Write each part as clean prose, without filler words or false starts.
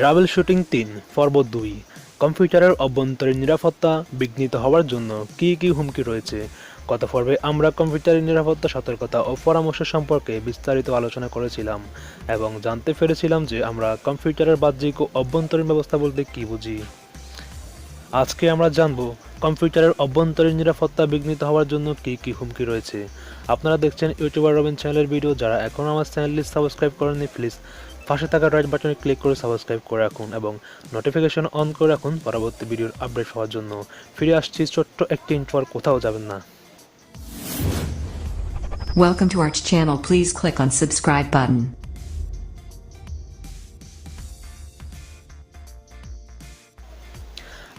Travel shooting ৩ পর্ব ২ কম্পিউটারের অভ্যন্তরীণ নিরাপত্তা বিঘ্নিত হওয়ার জন্য কী কী হুমকি রয়েছে। গত পর্বে আমরা কম্পিউটারের নিরাপত্তা সতর্কতা ও পরামর্শ সম্পর্কে বিস্তারিত আলোচনা করেছিলাম এবং জানতে পেরেছিলাম যে আমরা কম্পিউটারের বাহ্যিক ও অভ্যন্তরীণ ব্যবস্থা বলতে কী বুঝি। আজকে আমরা জানব কম্পিউটারের অভ্যন্তরীণ নিরাপত্তা বিঘ্নিত হওয়ার জন্য কী কী হুমকি রয়েছে। আপনারা দেখছেন ইউটিউবার রবিন চ্যানেলের ভিডিও। যারা এখনও আমার চ্যানেলটি সাবস্ক্রাইব করেননি প্লিজ পাশে থাকা রাইট বাটনে ক্লিক করে সাবস্ক্রাইব করে রাখুন এবং নোটিফিকেশন অন করে রাখুন পরবর্তী ভিডিওর আপডেট হওয়ার জন্য। ফিরে আসছি ছোট্ট একটি ইন্ট্রোর, কোথাও যাবেন না। Welcome to our channel. Please click on subscribe button.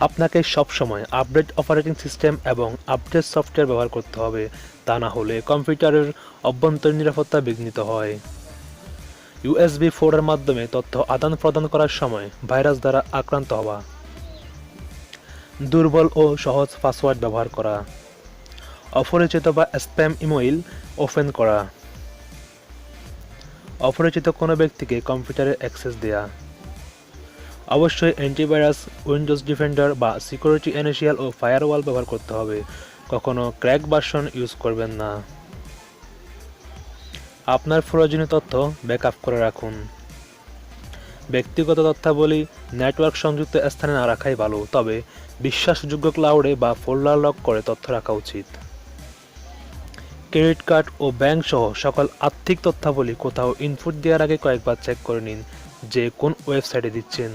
আপনাকে সবসময় আপডেট অপারেটিং সিস্টেম এবং আপডেট সফটওয়্যার ব্যবহার করতে হবে, তা না হলে কম্পিউটারের অভ্যন্তরীণ নিরাপত্তা বিঘ্নিত হয়। USB 4 এর মাধ্যমে তথ্য আদান প্রদান করার সময় ভাইরাস দ্বারা আক্রান্ত হওয়া, দুর্বল ও সহজ পাসওয়ার্ড ব্যবহার করা, অপরিচিত বা স্প্যাম ইমেইল ওপেন করা, অপরিচিত কোনো ব্যক্তিকে কম্পিউটারে অ্যাক্সেস দেয়া। অবশ্যই অ্যান্টিভাইরাস, উইন্ডোজ ডিফেন্ডার বা সিকিউরিটি এনএসিএল ও ফায়ারওয়াল ব্যবহার করতে হবে। কখনো ক্র্যাক ভার্সন ইউজ করবেন না। আপনার প্রয়োজনীয় তথ্য ব্যাকআপ করে রাখুন। ব্যক্তিগত তথ্যাবলী নেটওয়ার্ক সংযুক্ত স্থানে না রাখাই ভালো, তবে বিশ্বাসযোগ্য ক্লাউডে বা ফোল্ডার লক করে তথ্য রাখা উচিত। ক্রেডিট কার্ড ও ব্যাংক সহ সকল আর্থিক তথ্যাবলী কোথাও ইনপুট দেওয়ার আগে কয়েকবার চেক করে নিন যে কোন ওয়েবসাইটে দিচ্ছেন।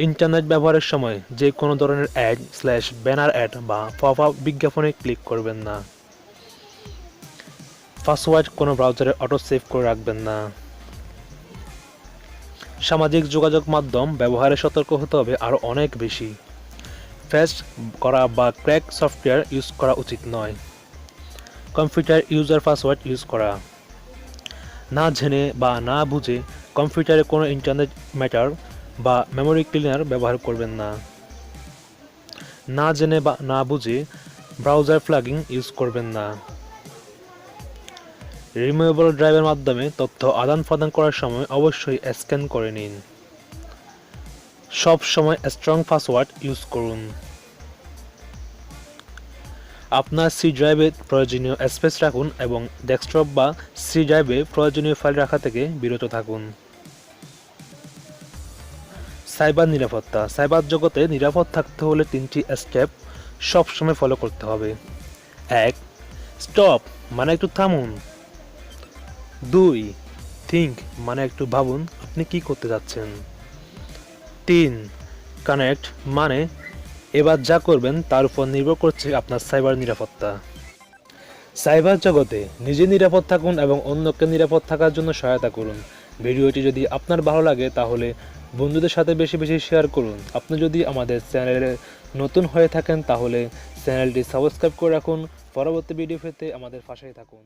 ইন্টারনেট ব্যবহারের সময় যে কোনো ধরনের ব্যানার অ্যাড বা পপ আপ বিজ্ঞাপনে ক্লিক করবেন না। পাসওয়ার্ড কোনো ব্রাউজারে অটো সেভ করে রাখবেন না। সামাজিক যোগাযোগ মাধ্যম ব্যবহারে সতর্ক হতে হবে আরও অনেক বেশি। ফেস করা বা ক্র্যাক সফটওয়্যার ইউজ করা উচিত নয়। কম্পিউটার ইউজার পাসওয়ার্ড ইউজ করা। না জেনে বা না বুঝে কম্পিউটারে কোনো ইন্টারনেট ম্যাটার বা মেমোরি ক্লিনার ব্যবহার করবেন না। না জেনে বা না বুঝে ব্রাউজার প্লাগিং ইউজ করবেন না। রিমুভেবল ড্রাইভের মাধ্যমে তথ্য আদান প্রদান করার সময় অবশ্যই স্ক্যান করে নিন। সব সময় স্ট্রং পাসওয়ার্ড ইউজ করুন। আপনার সি ড্রাইভে প্রয়োজনীয় স্পেস রাখুন এবং ডেস্কটপ বা সি ড্রাইভে প্রয়োজনীয় ফাইল রাখা থেকে বিরত থাকুন। সাইবার নিরাপত্তা। সাইবার জগতে নিরাপদ থাকতে হলে 3টি স্টেপ সবসময় ফলো করতে হবে। 1. স্টপ মানে একটু থামুন। 2. থিঙ্ক মানে একটু ভাবুন আপনি কি করতে যাচ্ছেন। 3. কানেক্ট মানে এবার যা করবেন তার উপর নির্ভর করছে আপনার সাইবার নিরাপত্তা। সাইবার জগতে নিজে নিরাপদ থাকুন এবং অন্যকে নিরাপদ থাকার জন্য সহায়তা করুন। ভিডিওটি যদি আপনার ভালো লাগে তাহলে বন্ধুদের সাথে বেশি বেশি শেয়ার করুন। আপনি যদি আমাদের চ্যানেলে নতুন হয়ে থাকেন তাহলে চ্যানেলটি সাবস্ক্রাইব করে রাখুন। পরবর্তী ভিডিও পেতে আমাদের পাশেই থাকুন।